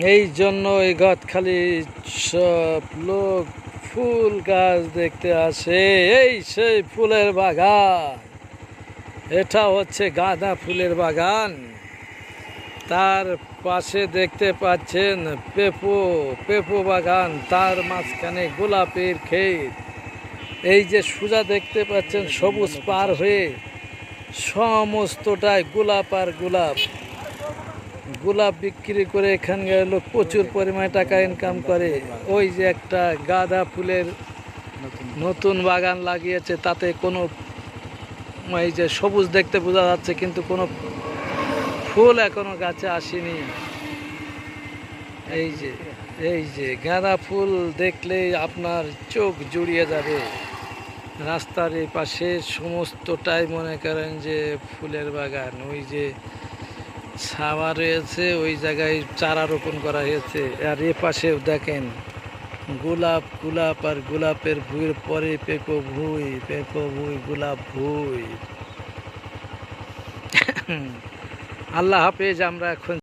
এই জন্য এই গদখালি সব লোক ফুল গাছ দেখতে আসে। এই সেই ফুলের বাগান, এটা হচ্ছে গাঁদা ফুলের বাগান। তার পাশে দেখতে পাচ্ছেন পেঁপো বাগান, তার মাঝখানে গোলাপের ক্ষেত। এই যে সোজা দেখতে পাচ্ছেন সবুজ পার হয়ে সমস্তটাই গোলাপ আর গোলাপ। গোলাপ বিক্রি করে এখানকার লোক প্রচুর পরিমাণে টাকা ইনকাম করে। ওই যে একটা গাঁদা ফুলের নতুন বাগান লাগিয়েছে, তাতে কোনো এই যে সবুজ দেখতে বোঝা যাচ্ছে, কিন্তু কোনো ফুল এখনো গাছে আসেনি। এই যে গাঁদা ফুল দেখলেই আপনার চোখ জুড়িয়ে যাবে। রাস্তার এই পাশে সমস্তটাই মনে করেন যে ফুলের বাগান। ওই যে ছাওয়া রয়েছে, ওই জায়গায় চারা রোপণ করা হয়েছে। আর এ পাশেও দেখেন গোলাপ আর গোলাপের ভুঁইয়ের পরে পেঁপো ভুঁই গোলাপ ভুঁই। আল্লাহ হাফেজ। আমরা এখন